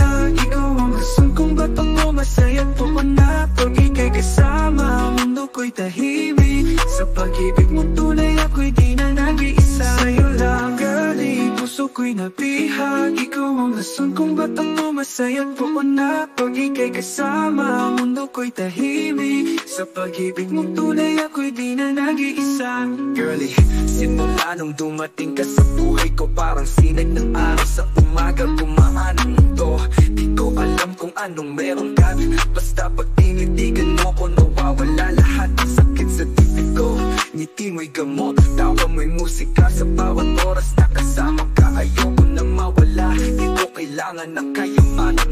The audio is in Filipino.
bihag, ikaw ang rason kung ba't ako masaya't pumana. Pag ika'y kasama, mundo ko'y tahimik. Sa pag-ibig mong tunay ako'y di na nag-iisa. Sa'yo lang galing, puso ko'y nabihag, ikaw ang rason kung ba't ako masaya't pumana. Pag ika'y kasama, mundo ko'y tahimik. Sa pag-ibig mong tunay ako'y di na nag-iisa. Girlie, simula nung dumating ka sa buhay ko, parang sinag ng araw sa umaga, gumaan ang mundo. Di ko alam kung anong meron ka, basta pag tinitigan mo ko, nawawala lahat ng sakit sa tipi ko. Ngiti mo'y gamot, tawa mo'y musika, sa bawat oras na kasama ka, ayoko nang mawala. Di ko kailangan ng kayamanan.